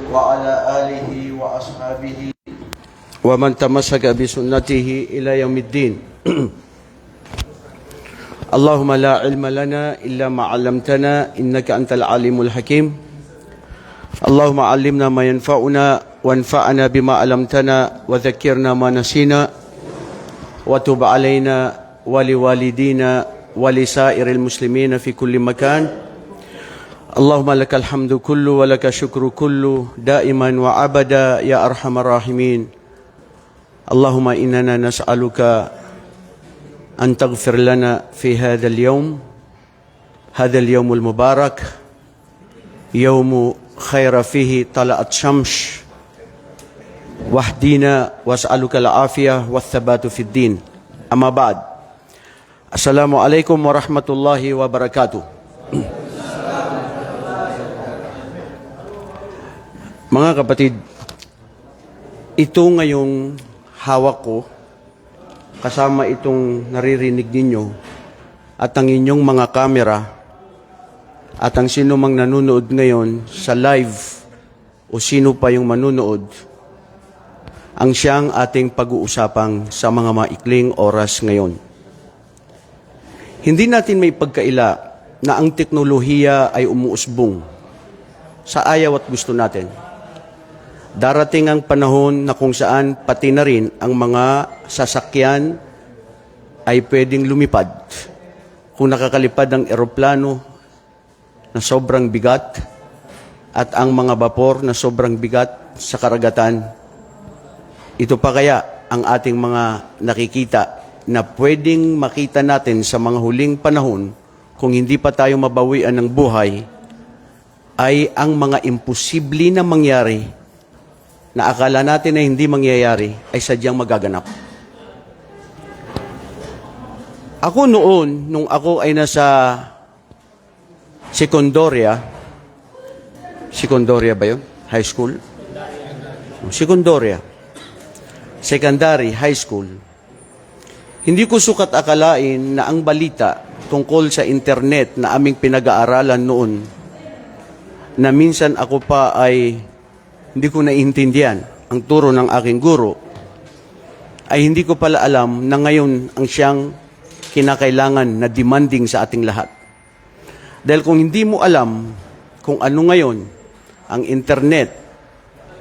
وعلى آله وأصحابه ومن تمسك بسنته إلى يوم الدين. اللهم لا علم لنا إلا ما علمتنا إنك أنت العليم الحكيم. اللهم علمنا ما ينفعنا وانفعنا بما علمتنا وذكرنا ما نسينا وتب علينا ولوالدينا ولسائر المسلمين في كل مكان. اللهم لك الحمد كله ولك الشكر كله دائما وأبدا يا أرحم الراحمين. اللهم إننا نسألك أن تغفر لنا في هذا اليوم المبارك، يوم خير فيه طلعت شمس، واهدنا واسألك العافية والثبات في الدين. أما بعد، السلام عليكم ورحمة الله وبركاته. Mga kapatid, ito ngayong hawak ko, kasama itong naririnig ninyo at ang inyong mga kamera at ang sino mang nanonood ngayon sa live o sino pa yung manunood, ang siyang ating pag-uusapang sa mga maikling oras ngayon. Hindi natin may pagkaila na ang teknolohiya ay umuusbong sa ayaw at gusto natin. Darating ang panahon na kung saan pati na rin ang mga sasakyan ay pwedeng lumipad. Kung nakakalipad ang eroplano na sobrang bigat at ang mga bapor na sobrang bigat sa karagatan, ito pa kaya ang ating mga nakikita na pwedeng makita natin sa mga huling panahon kung hindi pa tayo mabawian ng buhay, ay ang mga imposible na mangyari na akala natin na hindi mangyayari ay sadyang magaganap. Ako noon, nung ako ay nasa sekundarya ba yun? High school? Sekundarya. Secondary, high school. Hindi ko sukat akalain na ang balita tungkol sa internet na aming pinag-aaralan noon, na minsan ako pa ay hindi ko naiintindihan ang turo ng aking guro, ay hindi ko pala alam na ngayon ang siyang kinakailangan na demanding sa ating lahat. Dahil kung hindi mo alam kung ano ngayon ang internet,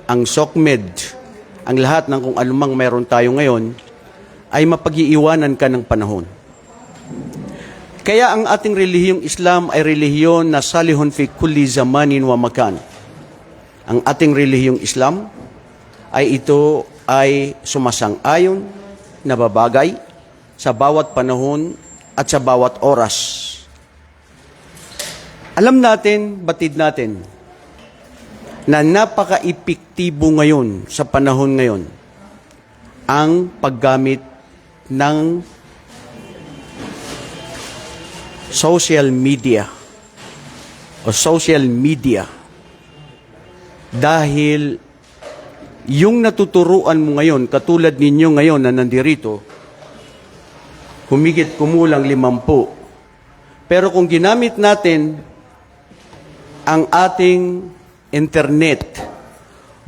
ang SOCMED, ang lahat ng kung anumang mayroon tayo ngayon, ay mapag-iiwanan ka ng panahon. Kaya ang ating relihiyong Islam ay relihiyon na salihun fi kulli zamanin wa makan. Ang ating relihiyong Islam ay sumasang-ayon, nababagay sa bawat panahon at sa bawat oras. Alam natin, batid natin, na napaka-epektibo ngayon sa panahon ngayon ang paggamit ng social media o social media. Dahil yung natuturuan mo ngayon, katulad ninyo ngayon na nandirito, humigit kumulang 50. Pero kung ginamit natin ang ating internet,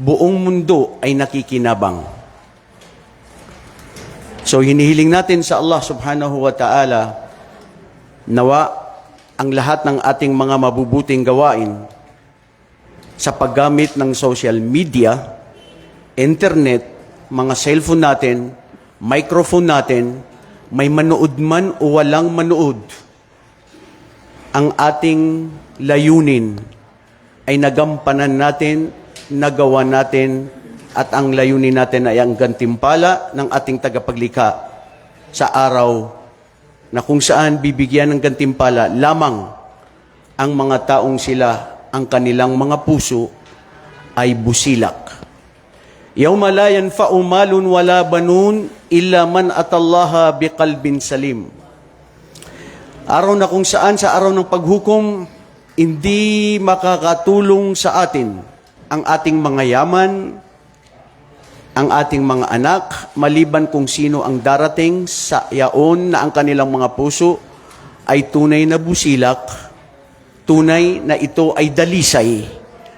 buong mundo ay nakikinabang. So hinihiling natin sa Allah subhanahu wa ta'ala, nawa ang lahat ng ating mga mabubuting gawain sa paggamit ng social media, internet, mga cellphone natin, microphone natin, may manood man o walang manood, ang ating layunin ay nagampanan natin, nagawa natin, at ang layunin natin ay ang gantimpala ng ating tagapaglikha sa araw na kung saan bibigyan ng gantimpala lamang ang mga taong sila ang kanilang mga puso ay busilak. Yawma la yanfa'u malun wala banun illa man atallaha biqalbin salim. Araw na kung saan sa araw ng paghukom, hindi makakatulong sa atin ang ating mga yaman, ang ating mga anak, maliban kung sino ang darating sa yaon na ang kanilang mga puso ay tunay na busilak, tunay na ito ay dalisay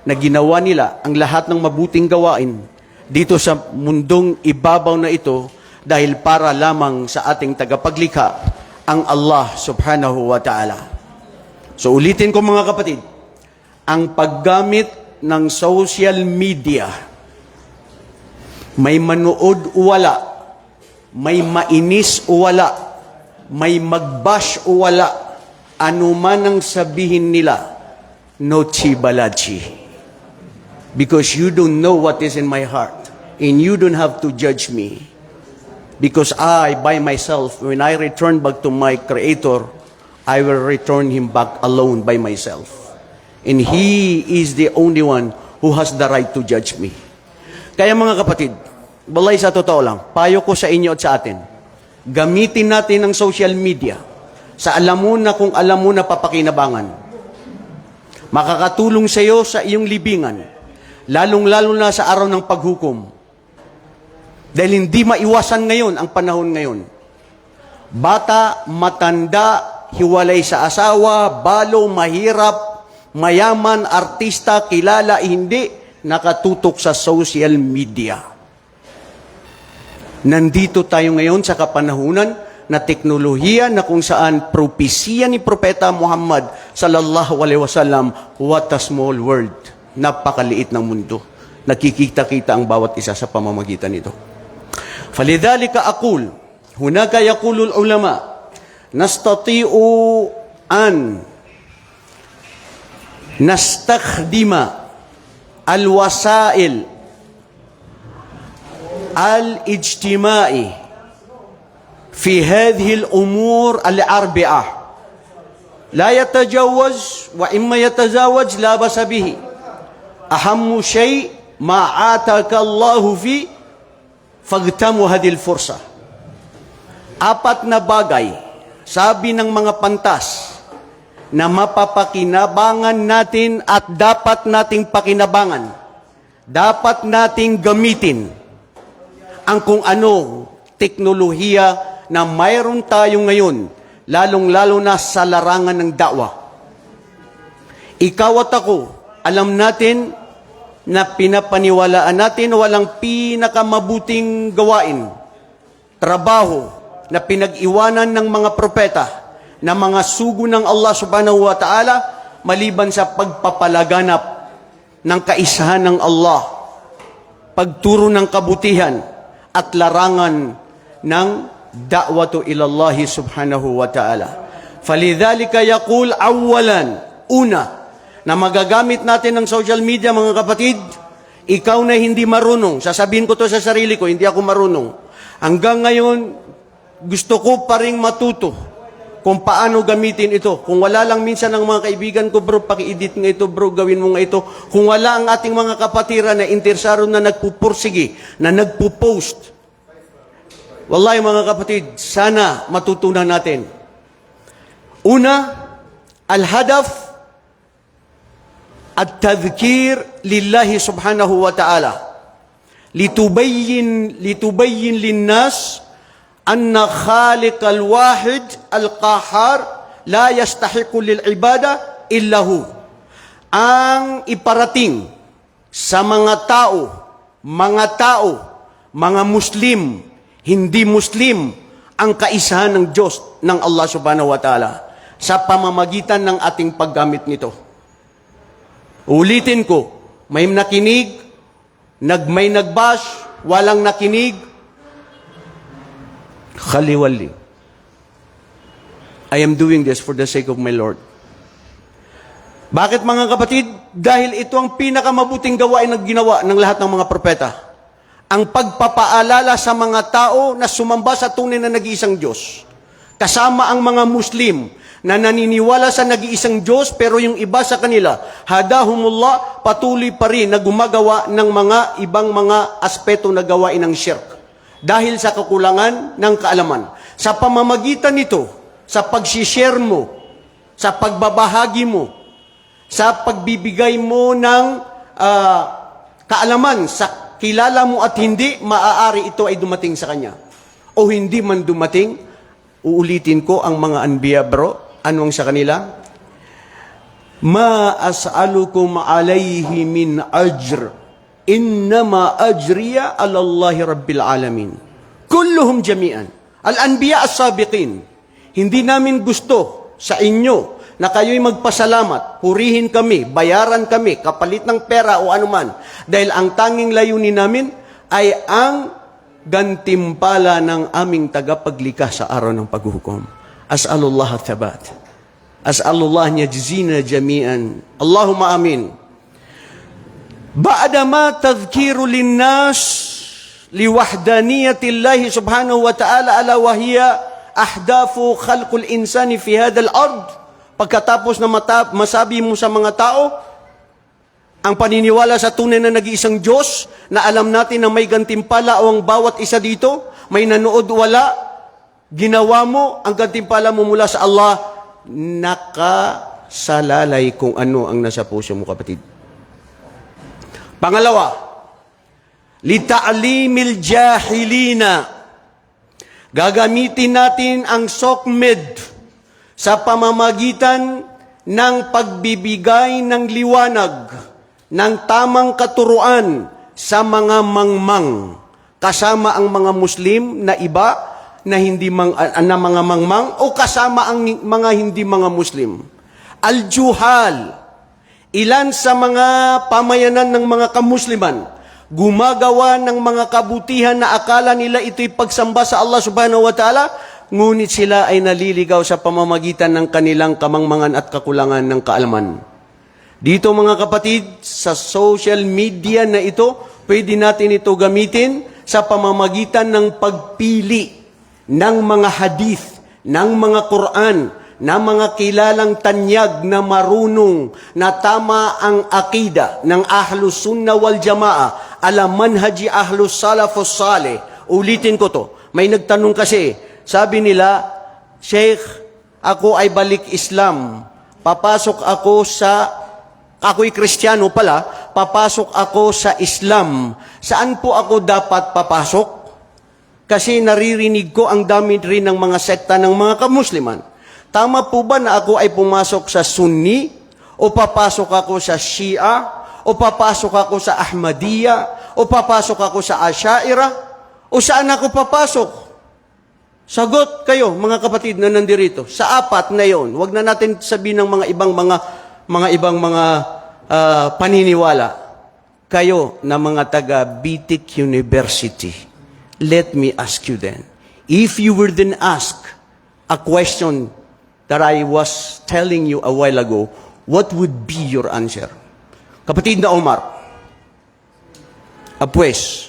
na ginawa nila ang lahat ng mabuting gawain dito sa mundong ibabaw na ito dahil para lamang sa ating tagapaglikha, ang Allah subhanahu wa ta'ala. So ulitin ko mga kapatid, ang paggamit ng social media, may manood o wala, may mainis o wala, may magbash o wala, anuman ang sabihin nila, no chibalachi. Because you don't know what is in my heart. And you don't have to judge me. Because I, by myself, when I return back to my Creator, I will return Him back alone by myself. And He is the only one who has the right to judge me. Kaya mga kapatid, balay sa totoo lang, payo ko sa inyo at sa atin, gamitin natin ang social media sa alam mo na kung alam mo na papakinabangan. Makakatulong sa iyo sa iyong libingan, lalong-lalo na sa araw ng paghukom. Dahil hindi maiwasan ngayon ang panahon ngayon. Bata, matanda, hiwalay sa asawa, balo, mahirap, mayaman, artista, kilala, hindi, nakatutok sa social media. Nandito tayo ngayon sa kapanahunan na teknolohiya na kung saan propesiya ni Propeta Muhammad sallallahu alaihi wasallam, what a small world. Napakaliit ng mundo. Nakikita-kita ang bawat isa sa pamamagitan nito. فَلِذَلِكَ أَقُولُ هُنَاكَ يَقُولُ الْعُلَمَاء نَسْتَطِيعُ أَنْ نَسْتَخْدِمَ الْوَسَائِلِ الْإِجْتِمَاعِ في هذه الأمور الأربعة لا يتجاوز وإما يتزاوج لا بأس به أهم شيء ما آتاك الله فيه فاغتنموا هذه الفرصة. Apat na bagay, sabi ng mga pantas, na mapapakinabangan natin at dapat nating pakinabangan. Dapat nating gamitin ang kung ano teknolohiya na mayroon tayo ngayon, lalong-lalo na sa larangan ng da'wa. Ikaw at ako, alam natin na pinapaniwalaan natin walang pinakamabuting gawain, trabaho na pinag-iwanan ng mga propeta, na mga sugo ng Allah subhanahu wa ta'ala, maliban sa pagpapalaganap ng kaisahan ng Allah, pagturo ng kabutihan, at larangan ng da'watu ilallahi subhanahu wa ta'ala. Falidhalika yaqul awalan, una, na magagamit natin ng social media, mga kapatid, ikaw na hindi marunong, sasabihin ko to sa sarili ko, hindi ako marunong. Hanggang ngayon, gusto ko pa ring matuto kung paano gamitin ito. Kung wala lang minsan ng mga kaibigan ko, bro, paki-edit nga ito, bro, gawin mo nga ito. Kung wala ang ating mga kapatiran na intersaro na nagpupursige, na nagpupost, wallahi mga kapatid, sana matutunan natin. Una, al-hadaf at-tadhkir lillahi subhanahu wa ta'ala litubayyin linnas anna khaliq al-wahid al-qahar la yastahiqu lil-ibada illahu. Ang iparating sa mga tao, mga Muslim, hindi Muslim, ang kaisahan ng Diyos, ng Allah subhanahu wa ta'ala sa pamamagitan ng ating paggamit nito. Ulitin ko, may nakinig, may nagbash, walang nakinig, khaliwali. I am doing this for the sake of my Lord. Bakit mga kapatid? Dahil ito ang pinakamabuting gawain na ginawa ng lahat ng mga propeta. Ang pagpapaalala sa mga tao na sumamba sa tunay na nag-iisang Diyos. Kasama ang mga Muslim na naniniwala sa nag-iisang Diyos, pero yung iba sa kanila, hadahumullah, patuloy pa rin na gumagawa ng mga ibang mga aspeto na gawain ng shirk. Dahil sa kakulangan ng kaalaman. Sa pamamagitan nito, sa pag-share mo, sa pagbabahagi mo, sa pagbibigay mo ng kaalaman, sa kilala mo at hindi, maaari ito ay dumating sa kanya. O hindi man dumating, uulitin ko ang mga anbiya, bro. Ano ang sa kanila? Ma as'alukum alayhi min ajr. Innama ajriya ala Allahi Rabbil Alamin. Kulluhum jami'an. Al-anbiya as-sabiqin. Hindi namin gusto sa inyo na kayo'y magpasalamat, purihin kami, bayaran kami, kapalit ng pera o anuman. Dahil ang tanging layunin namin ay ang gantimpala ng aming tagapaglikha sa araw ng paghuhukom. As'alullah thabat. As'alullah yajzina jami'an. Allahumma amin. Ba'dama tadhkiru linnas liwahdaniyatillahi subhanahu wa ta'ala ala wahiya ahdafu khalqul insani fi hadal ard. Pagkatapos na masabi mo sa mga tao ang paniniwala sa tunay na nag-iisang Diyos, na alam natin na may gantimpala o ang bawat isa dito, may nanood wala, ginawa mo ang gantimpala mo mula sa Allah, nakasalalay kung ano ang nasa puso mo, kapatid. Pangalawa, lita'limil jahilina. Gagamitin natin ang SOCMED sa pamamagitan ng pagbibigay ng liwanag, ng tamang katuruan sa mga mangmang, kasama ang mga Muslim na iba na hindi na mga mangmang o kasama ang mga hindi mga Muslim. Al-juhal, ilan sa mga pamayanan ng mga kamusliman, gumagawa ng mga kabutihan na akala nila ito'y pagsamba sa Allah subhanahu wa ta'ala, ngunit sila ay naliligaw sa pamamagitan ng kanilang kamangmangan at kakulangan ng kaalaman. Dito mga kapatid, sa social media na ito, pwede natin ito gamitin sa pamamagitan ng pagpili ng mga hadith, ng mga Quran, na mga kilalang tanyag na marunong na tama ang akida ng Ahlus Sunnah wal Jamaa ala manhaji Ahlus Salafus Saleh. Ulitin ko to. May nagtanong kasi, sabi nila, Sheikh, ako ay balik Islam. Ako'y Kristiyano pala, papasok ako sa Islam. Saan po ako dapat papasok? Kasi naririnig ko ang dami rin ng mga sekta ng mga kamusliman. Tama po ba na ako ay pumasok sa Sunni? O papasok ako sa Shia? O papasok ako sa Ahmadiyya? O papasok ako sa Ashaira? O saan ako papasok? Sagot kayo, mga kapatid na nandirito. Sa apat na yon, wag na natin sabihin ng mga ibang paniniwala. Kayo na mga taga Bitik University, let me ask you then, if you were then asked a question that I was telling you a while ago, what would be your answer? Kapatid na Omar, apwes,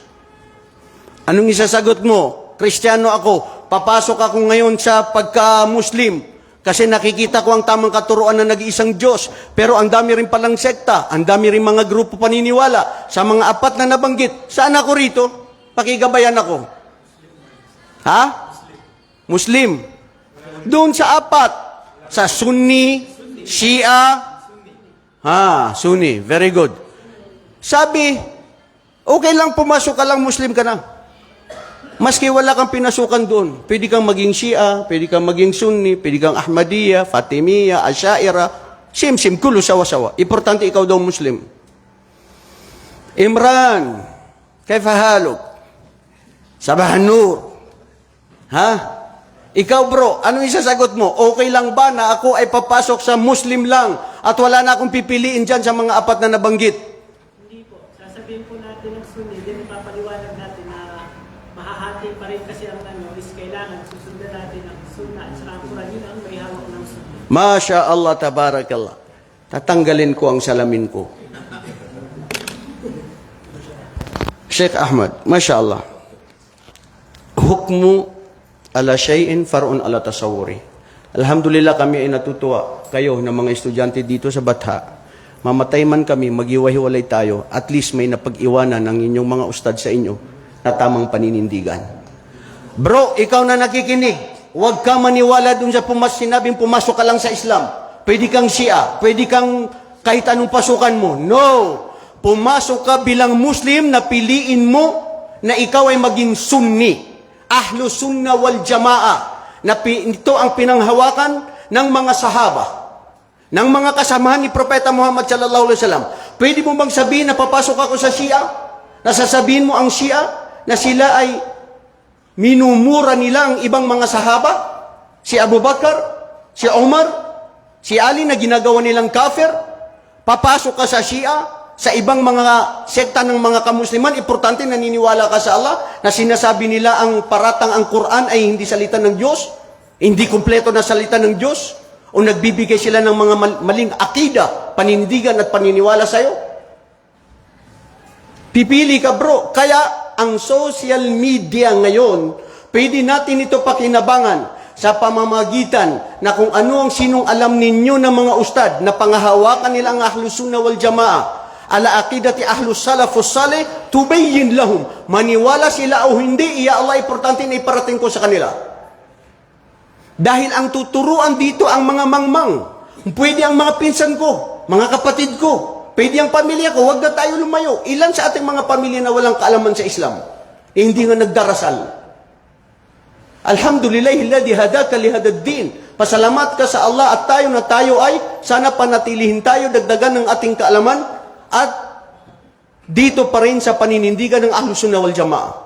anong isasagot mo? Kristiyano ako, papasok ako ngayon sa pagka-Muslim kasi nakikita ko ang tamang katuruan na nag-iisang Diyos. Pero ang dami rin palang sekta, ang dami rin mga grupo paniniwala. Sa mga apat na nabanggit, saan ako rito? Pakigabayan ako. Ha? Muslim. Doon sa apat. Sa Sunni, Shia, Sunni. Very good. Sabi, okay lang pumasok ka lang, Muslim ka na. Maski wala kang pinasukan doon. Pwede kang maging Shia, pwede kang maging Sunni, pwede kang Ahmadiyya, Fatimiyya, Ashaira. Sim, kulo, sawa-sawa. Importante ikaw daw Muslim. Imran, kayfa haluk? Sabahan nur. Ha? Ikaw bro, anong isasagot mo? Okay lang ba na ako ay papasok sa Muslim lang at wala na akong pipiliin dyan sa mga apat na nabanggit? Hindi po. Sasabihin po natin ng Sunni, din ipapaliwanag natin na mahahati pa rin kasi ang is kailangan susundan natin ang Sunnah at saka ang Quran. Yun ang may hawak ng Sunni. Masya Allah, tabarakallah. Tatanggalin ko ang salamin ko. Sheikh Ahmad, Masya Allah. Hukmu ala shay'in far'un ala tasawuri. Alhamdulillah kami ay natutuwa kayo na mga estudyante dito sa Batha. Mamatay man kami, maghiwa-hiwalay tayo, at least may napag-iwanan ng inyong mga ustad sa inyo na tamang paninindigan. Bro, ikaw na nakikinig, huwag ka maniwala dun sa sinabing pumasok ka lang sa Islam. Pwede kang Shia, pwede kang kahit anong pasukan mo. No! Pumasok ka bilang Muslim na piliin mo na ikaw ay maging Sunni. Ahlus Sunnah wal Jamaa, na ito ang pinanghawakan ng mga sahaba, ng mga kasamahan ni Propeta Muhammad sallallahu alaihi wasallam. Pwede mo bang sabihin na papasok ako sa Shia? Nasasabihin mo ang Shia na sila ay minumura nila ang ibang mga sahaba? Si Abu Bakar, si Umar, si Ali na ginagawa nilang kafir? Papasok ka sa Shia, sa ibang mga sekta ng mga kamusliman, importante naniniwala ka sa Allah na sinasabi nila ang paratang ang Quran ay hindi salita ng Diyos, hindi kumpleto na salita ng Diyos, o nagbibigay sila ng mga maling akida, panindigan at paniniwala sa'yo? Pipili ka, bro. Kaya ang social media ngayon, pwede natin ito pakinabangan sa pamamagitan na kung ano ang sinong alam ninyo ng mga ustad na pangahawakan nila ang Ahlus Sunnah wal Jamaa ala aqidati Ahlus Salafus Salih, tubayyin lahum. Maniwala sila o hindi, iya Allah, importante na iparating ko sa kanila. Dahil ang tuturuan dito ang mga mangmang. Pwede ang mga pinsan ko, mga kapatid ko, pwede ang pamilya ko, huwag na tayo lumayo. Ilan sa ating mga pamilya na walang kaalaman sa Islam? Hindi nga nagdarasal. Alhamdulillahilladzi hadaka lihadad din. Pasalamat ka sa Allah at tayo na tayo ay sana panatilihin tayo, dagdagan ng ating kaalaman at dito pa rin sa paninindigan ng Ahlus Sunnah wal Jamaa.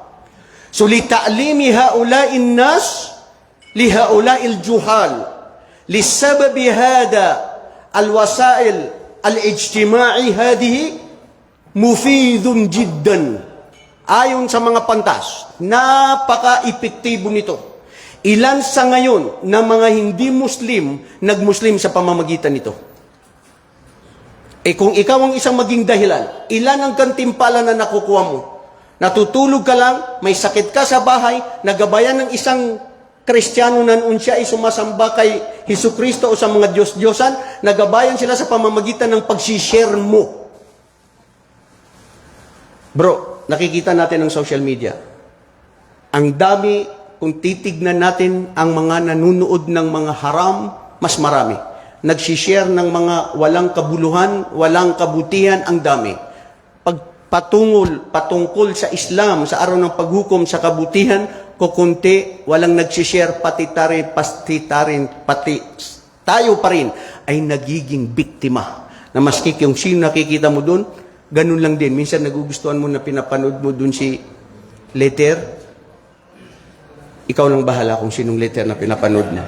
So li ta'limi haula'in nas لهؤلاء الجهال لسبب هذا الوسائل الاجتماعي هذه مفيد جدا. Ayon sa mga pantas, napaka-epektibo nito. Ilan sa ngayon na mga hindi Muslim, nag-Muslim sa pamamagitan nito. Kung ikaw ang isang maging dahilan, ilan ang gantimpala na nakukuha mo? Natutulog ka lang, may sakit ka sa bahay, nagabayan ng isang Kristiyano na noon siya ay sumasamba kay Hesukristo o sa mga Diyos-Diyosan, nagabayan sila sa pamamagitan ng pagsishare mo. Bro, nakikita natin ang social media. Ang dami, kung titignan natin ang mga nanunood ng mga haram, mas marami. Nagsishare ng mga walang kabuluhan, walang kabutihan, ang dami. Patungkol sa Islam, sa araw ng paghukom sa kabutihan, kukunti, walang nagsishare, pati tayo pa rin ay nagiging biktima. Na maski yung sino nakikita mo doon, ganun lang din. Minsan nagugustuhan mo na pinapanood mo doon si letter. Ikaw lang bahala kung sinong letter na pinapanood mo.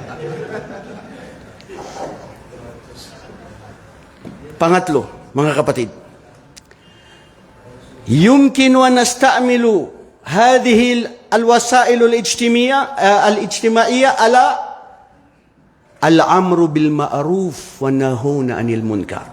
Pangatlo, mga kapatid, يمكن أن نستعمل هذه الوسائل الاجتماعية على الأمر بالمعروف والنهي عن المنكر.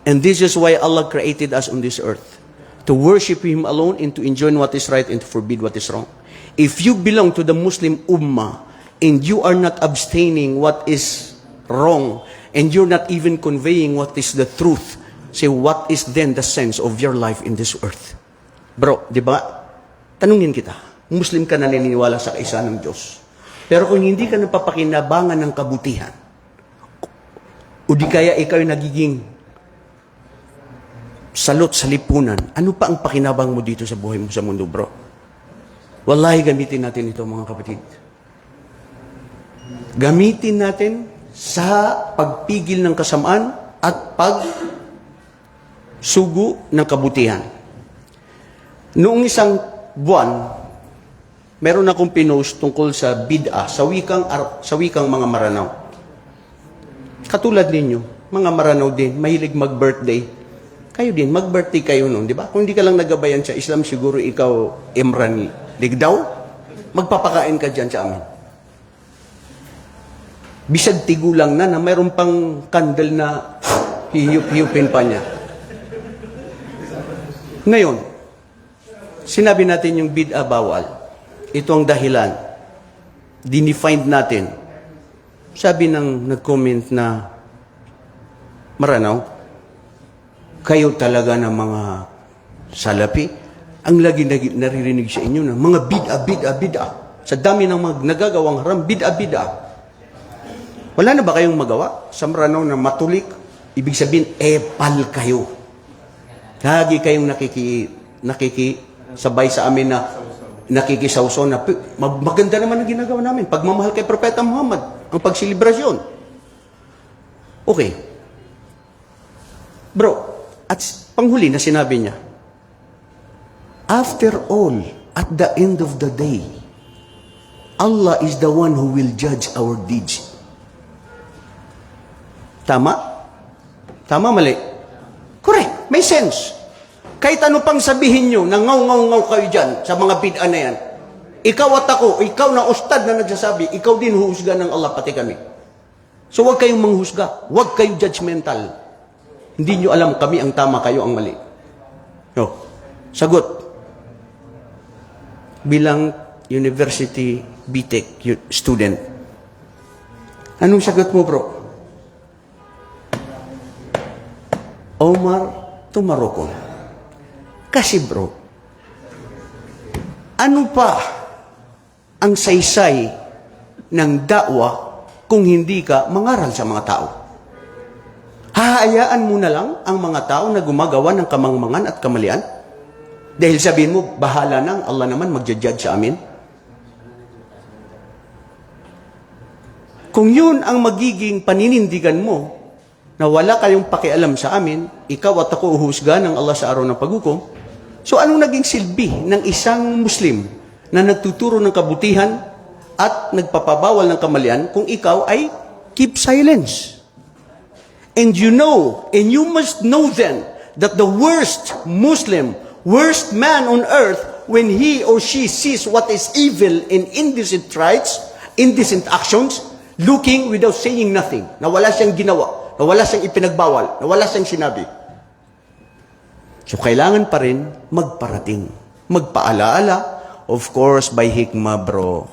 And this is why Allah created us on this earth, to worship Him alone and to enjoin what is right and to forbid what is wrong. If you belong to the Muslim Ummah and you are not abstaining what is wrong and you're not even conveying what is the truth, say, what is then the sense of your life in this earth? Bro, di ba? Tanungin kita, Muslim ka na naniniwala sa kaisa ng Diyos. Pero kung hindi ka napapakinabangan ng kabutihan, o di kaya ikaw ay nagiging salot sa lipunan, ano pa ang pakinabang mo dito sa buhay mo sa mundo, bro? Wallahi, gamitin natin ito, mga kapatid. Gamitin natin sa pagpigil ng kasamaan at sugo ng kabutihan. Noong isang buwan, meron akong pinost tungkol sa bid'ah, sa wikang mga Maranaw. Katulad ninyo, mga Maranaw din, mahilig mag-birthday. Kayo din, mag-birthday kayo noon, di ba? Kung hindi ka lang nagabayan sa Islam, siguro ikaw, Imran Ligdaw, magpapakain ka dyan sa amin. Bisag tigulang na mayroon pang candle na hiyup-hiyupin pa niya. Ngayon, sinabi natin yung bid'ah bawal. Ito ang dahilan. Dinefine natin. Sabi ng nag-comment na, Maranaw, kayo talaga ng mga salapi, ang lagi naririnig sa inyo ng mga bid'ah. Sa dami ng mga nagagawang haram, bid'ah. Wala na ba kayong magawa? Sa Maranaw na matulik, ibig sabihin, epal kayo. Lagi kayong nakikisabay sa amin na nakikisawsaw na maganda naman ang ginagawa namin. Pagmamahal kay Propeta Muhammad, ang pagsilibrasyon. Okay. Bro, at panghuli na sinabi niya, after all, at the end of the day, Allah is the one who will judge our deeds. Tama? Tama, mali? Correct. May sense. Kahit ano pang sabihin nyo, na ngaw-ngaw-ngaw kayo dyan sa mga bid'a na yan, ikaw at ako, ikaw na ustad na nagsasabi, ikaw din huhusga ng Allah, pati kami. So huwag kayong manghusga. Huwag kayong judgmental. Hindi nyo alam kami ang tama, kayo ang mali. No. Sagot. Bilang University BTech student. Anong sagot mo, bro? Omar Tumarokon. Kasi, bro, ano pa ang saysay ng da'wa kung hindi ka mangaral sa mga tao? Hahayaan mo na lang ang mga tao na gumagawa ng kamangmangan at kamalian? Dahil sabihin mo, bahala na, Allah naman magja-judge sa amin? Kung yun ang magiging paninindigan mo, na wala kayong pakialam sa amin, ikaw at ako uhusga ng Allah sa araw ng paghukom, so anong naging silbi ng isang Muslim na nagtuturo ng kabutihan at nagpapabawal ng kamalian kung ikaw ay keep silence? And you know, and you must know then, that the worst Muslim, worst man on earth, when he or she sees what is evil and indecent rights, indecent actions, looking without saying nothing, na wala siyang ginawa, na wala siyang ipinagbawal, na wala siyang sinabi. So kailangan pa rin magparating, magpaalaala, of course, by hikmah, bro.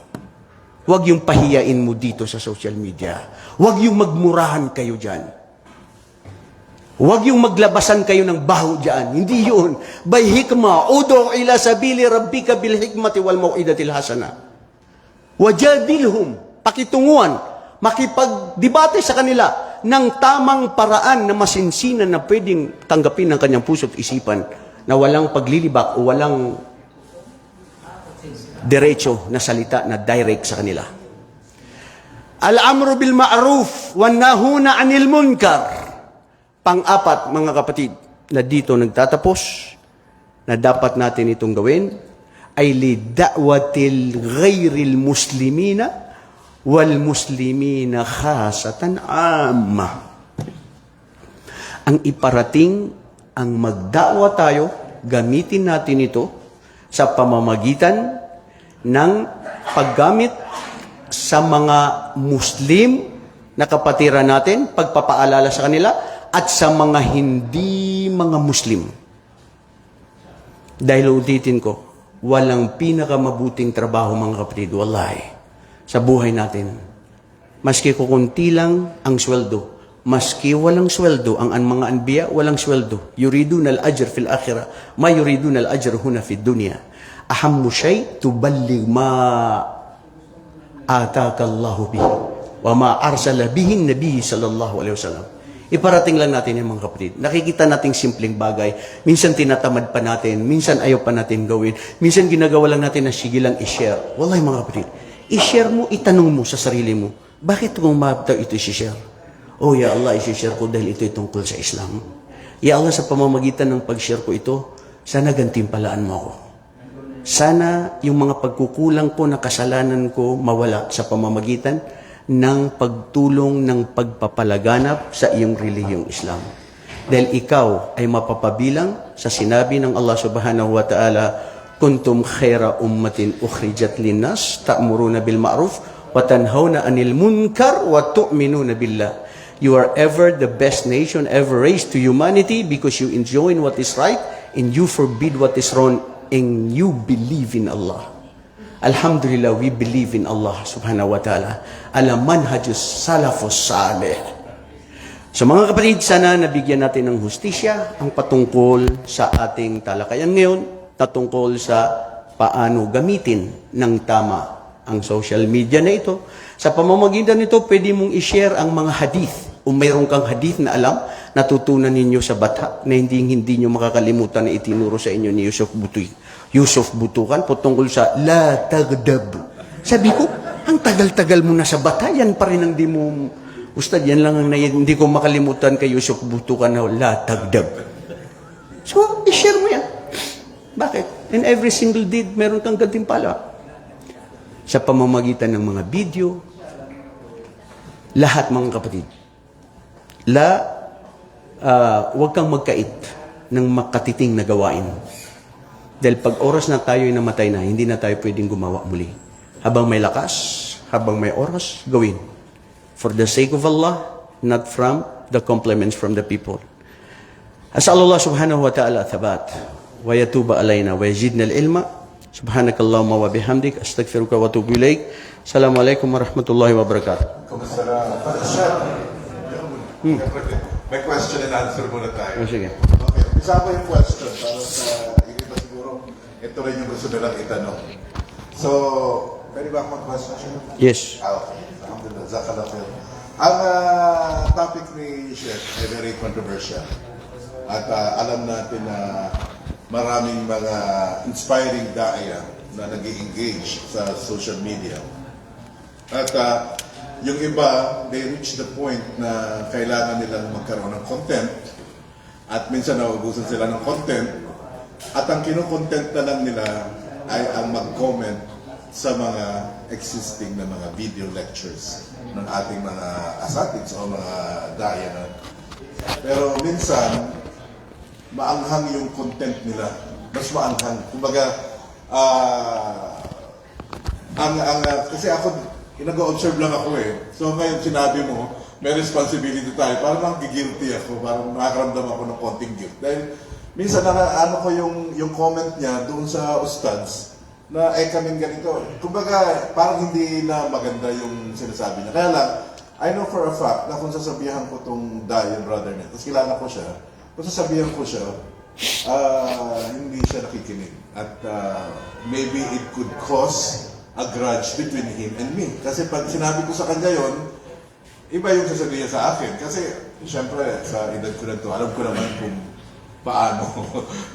Huwag yung pahiyain mo dito sa social media. Huwag yung magmurahan kayo dyan. Huwag yung maglabasan kayo ng baho dyan. Hindi yun. By hikmah, udu ila sabili rabbika bil hikmati wal mau'idatil hasana. Wajadilhum, pakitunguan, makipagdebate sa kanila ng tamang paraan na masinsinan na pwedeng tanggapin ng kanyang puso at isipan na walang paglilibak o walang diretso na salita na direct sa kanila. Al-amru bil ma'ruf wan nahuna 'anil munkar. Pang-apat, mga kapatid, na dito nagtatapos, na dapat natin itong gawin, ay li da'watil ghayril muslimina wal muslimina khasatan amma. Ang iparating, ang magda'wa tayo, gamitin natin ito sa pamamagitan ng paggamit sa mga Muslim na kapatiran natin, pagpapaalala sa kanila, at sa mga hindi mga Muslim. Dahil ulitin ko, walang pinakamabuting trabaho, mga kapatid, wallahi, sa buhay natin. Maski kukunti lang ang sweldo, maski walang sweldo, ang mga anbiya, walang sweldo. Yuridun al-ajr fil akhirah, ma yuridun al-ajr huna fid dunya. Ahammu shay, tuballig ma ataka Allahu bihi, wa ma arsala bihi nabi sallallahu alaihi wasallam. Iparating lang natin yung mga kapatid. Nakikita nating simpleng bagay. Minsan tinatamad pa natin. Minsan ayaw pa natin gawin. Minsan ginagawa lang natin na sige lang i-share. Wallahi mga kapatid, i-share mo, itanong mo sa sarili mo, bakit kung mabitaw ito i-share? Oh, ya Allah, i-share ko dahil ito tungkol sa Islam. Ya Allah, sa pamamagitan ng pag-share ko ito, sana gantimpalaan mo ako. Sana yung mga pagkukulang ko na kasalanan ko mawala sa pamamagitan ng pagtulong ng pagpapalaganap sa iyong relihiyong Islam. Dahil ikaw ay mapapabilang sa sinabi ng Allah subhanahu wa ta'ala, kuntum khaira ummatin ukhrijat linnas ta'muruna bil ma'ruf wa tanhauna 'anil munkar wa tu'minuna billah. You are ever the best nation ever raised to humanity because you enjoin what is right and you forbid what is wrong and you believe in Allah. Alhamdulillah, we believe in Allah subhanahu wa ta'ala ala manhajus salafus salih. So mga kapatid, sana nabigyan natin ng hustisya ang patungkol sa ating talakayan ngayon, patungkol sa paano gamitin ng tama ang social media na ito. Sa pamamagitan nito, pwede mong i-share ang mga hadith o mayroon kang hadith na alam, natutunan ninyo sa bata na hindi nyo makakalimutan na itinuro sa inyo ni Yusuf Butukan patungkol sa la tagdab. Sabi ko, ang tagal-tagal mo na sa bata, yan pa rin ang di mo Ustad, yan lang ang hindi ko makalimutan kay Yusuf Butukan na latagdag. So, i-share mo yan. Bakit? In every single deed, meron kang gantimpala. Sa pamamagitan ng mga video, lahat mga kapatid. Huwag kang magkait ng makatiting na gawain. Dahil pag oras na tayo'y namatay na, hindi na tayo pwedeng gumawa muli. Habang may lakas, habang may oras, gawin. For the sake of Allah, not from the compliments from the people. أسأل الله سبحانه وتعالى ثبات ويتوب علينا ويزيدنا العلم سبحانك اللهم وبحمدك أستغفرك وأتوب إليك السلام عليكم ورحمة الله وبركاته. May question and answer muna tayo. Sige. Okay, isa ko yung question para sa iba siguro ito rin yung gusto nilang itanong. So, pwede ba ako mag-question? Yes. Okay. Alhamdulillah. Zakallah khair. Ang topic ni Sheikh ay very controversial. At alam natin na maraming mga inspiring daya na nag-engage sa social media. At yung iba, they reach the point na kailangan nilang magkaroon ng content at minsan nauubusan sila ng content at ang kinukontent na lang nila ay ang mag-comment sa mga existing na mga video lectures ng ating mga asatids o mga daya. Pero minsan, maanghang yung content nila. Mas maanghang. Kumbaga, kasi ako, nag-observe lang ako eh. So ngayon sinabi mo, may responsibility tayo. Parang nang-guilty ako. Parang nakakaramdam ako ng konting guilt. Dahil minsan ano ko yung comment niya doon sa ustads na kaming ganito. Kumbaga, parang hindi na maganda yung sinasabi niya. Kaya lang, I know for a fact na kung sasabihan ko tong Dayan brother niya, tapos kilala ko siya, kung sasabihan ko siya, hindi siya nakikinig. At maybe it could cause a grudge between him and me. Kasi pag sinabi ko sa kanya yon, iba yung sasabihin sa akin. Kasi, siyempre, sa edad ko na to, alam ko naman kung paano,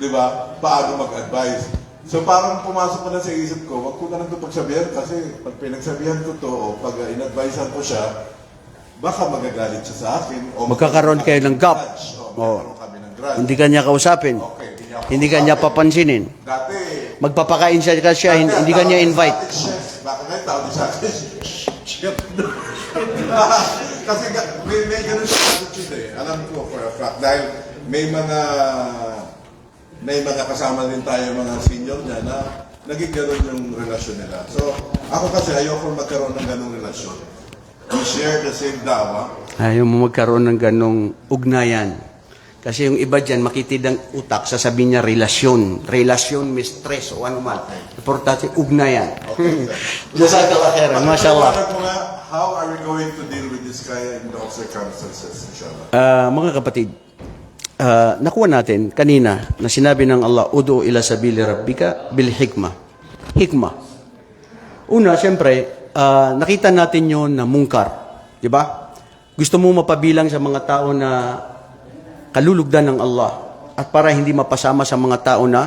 di ba? Paano mag-advise. So parang pumasok ko na sa isip ko, wag ko na lang ito pagsabihan kasi pag pinagsabihan ko to o pag in-advisean ko siya, baka magagalit siya sa akin. O Magkakaroon kayo ng gap. Magkakaroon kami ng grudge. Hindi ka niya kausapin. Okay, Hindi ka niya papansinin. Dati, Magpapakain siya kasi hindi ka niya invite. Baka ngayon, tawag niya sa akin, chef. Kasi may ganun siya attitude eh. Alam ko for a fact. Dahil may mga kasama din tayo, mga senior niya na naging ganun yung relasyon nila. So, ako kasi ayoko magkaroon ng ganung relasyon. We share the same dawa. Ayaw mo magkaroon ng ganong ugnayan. Kasi yung iba dyan, makitid ang utak, sasabihin niya relasyon. Relasyon, may stress o ano man. Importante, ugnayan. Okay, Jazakallah khairan, mashallah. How are we going to deal with this guy in the circumstances, inshallah? Mga kapatid, nakuha natin kanina na sinabi ng Allah, Udu ila sabili rabbika bil hikmah. Hikmah. Una, siyempre, nakita natin yun na mungkar. Diba? Gusto mo mapabilang sa mga tao na kalulugdan ng Allah at para hindi mapasama sa mga tao na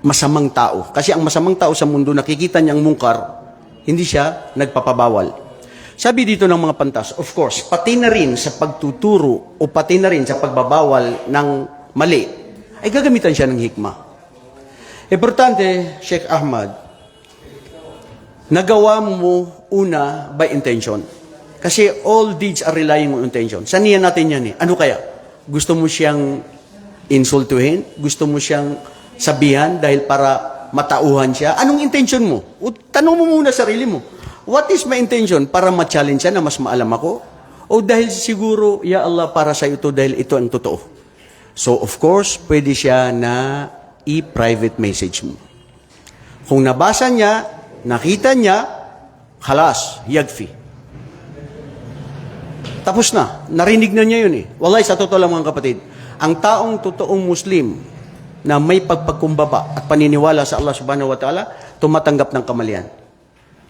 masamang tao. Kasi ang masamang tao sa mundo, nakikita niyang mungkar, hindi siya nagpapabawal. Sabi dito ng mga pantas, of course, pati na rin sa pagtuturo o pati na rin sa pagbabawal ng mali, ay gagamitan siya ng hikmah. Importante, Sheikh Ahmad, nagawa mo una by intention. Kasi all deeds are relying on intention. Saniyan natin yan eh. Ano kaya? Gusto mo siyang insultuhin? Gusto mo siyang sabihan dahil para matauhan siya? Anong intention mo? Tanong mo muna sarili mo. What is my intention? Para ma-challenge siya na mas maalam ako? O dahil siguro, ya Allah, para sa ito dahil ito ang totoo. So, of course, pwede siya na i-private message mo. Kung nabasa niya, nakita niya, halas, yagfi. Tapos na. Narinig na niya yun eh. Wallahi, sa totoo lang mga kapatid, ang taong totoong Muslim na may pagpagkumbaba at paniniwala sa Allah subhanahu wa ta'ala, tumatanggap ng kamalian.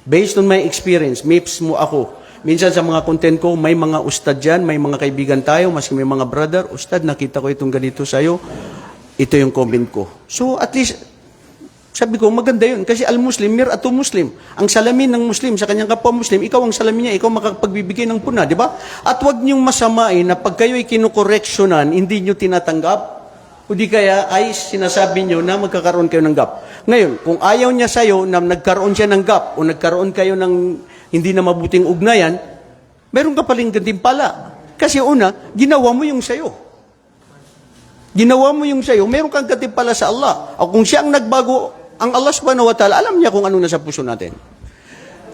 Based on my experience, mismo ako, minsan sa mga content ko, may mga ustad dyan, may mga kaibigan tayo, maski may mga brother, ustad, nakita ko itong ganito sa'yo, ito yung comment ko. So, at least, Sabi ko, maganda yun. Kasi al-Muslim, mir'atu Muslim. Ang salamin ng Muslim sa kanyang kapwa Muslim, ikaw ang salamin niya, ikaw makapagbibigay ng puna, di ba? At huwag niyong masamain na pag kayo'y kinukoreksyonan, hindi niyo tinatanggap, o di kaya ay sinasabi niyo na magkakaroon kayo ng gap. Ngayon, kung ayaw niya sa'yo na nagkaroon siya ng gap o nagkaroon kayo ng hindi na mabuting ugnayan, meron ka paling gantimpala. Kasi una, ginawa mo yung sa'yo. Ginawa mo yung sa'yo, meron kang gantimpala sa Allah. O kung siya ang nagbago, ang Allah subhanahu wa ta'ala, alam niya kung ano nasa puso natin.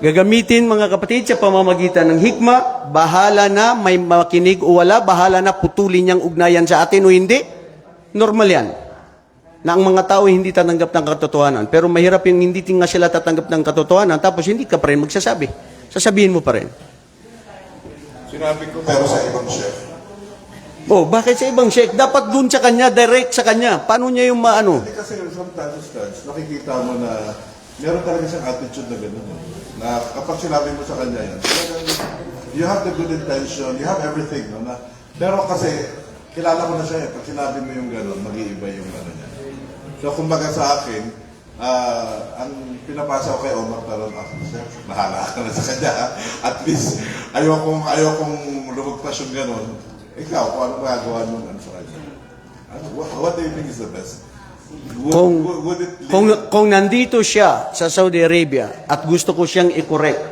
Gagamitin, mga kapatid, sa pamamagitan ng hikma, bahala na may makinig o wala, bahala na putulin niyang ugnayan sa atin o hindi. Normal yan. Na ang mga tao hindi tatanggap ng katotohanan. Pero mahirap yung hindi nga sila tatanggap ng katotohanan, tapos hindi ka pa rin magsasabi. Sasabihin mo pa rin. Sinabi ko, pero sa ibang chef. Oh, bakit sa ibang sheikh? Dapat dun sa kanya, direct sa kanya. Paano niya yung maano? Hindi kasi sometimes, nakikita mo na meron talaga siyang attitude na gano'n. Na kapag sinabi mo sa kanya yan, talagang you have the good intention, you have everything. No? Pero kasi, kilala ko na siya eh. Pag sinabi mo yung gano'n, mag-iiba yung ano niya. So, kumbaga sa akin, ang pinapasa ko kay Omar Taron, bahala ka na sa kanya. At least, ayokong lumagpas yung gano'n. Ikaw, kung ano magagawa mo sa kanya? What do you think is the best? Would it lead- Kung nandito siya sa Saudi Arabia at gusto ko siyang i-correct,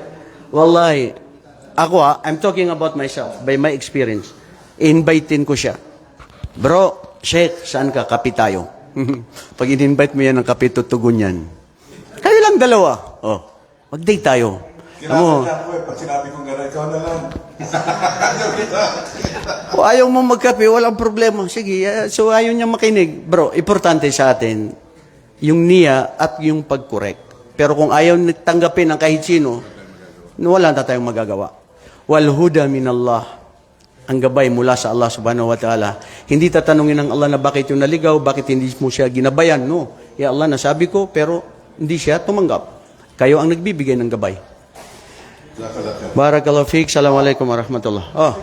wallahi, ako I'm talking about myself, by my experience, invitein ko siya. Bro, Sheikh, saan ka? Kape tayo. Pag in-invite mo yan ng kape, tutugon yan. Kayo lang dalawa. Oh, mag-date tayo. Kilala niya ako eh, pag sinabi kong gano'n, ikaw na lang. Kung ayaw mo magkape, walang problema. Sige, so ayaw niya makinig. Bro, importante sa atin, yung niya at yung pag-correct. Pero kung ayaw tanggapin ng kahit sino, wala na tayong magagawa. Wal huda min Allah. Ang gabay mula sa Allah subhanahu wa ta'ala. Hindi tatanungin ng Allah na bakit yung naligaw, bakit hindi mo siya ginabayan. No. Ya Allah, nasabi ko, pero hindi siya tumanggap. Kayo ang nagbibigay ng gabay. Barakallahu fiik. Assalamualaikum warahmatullah. Oh.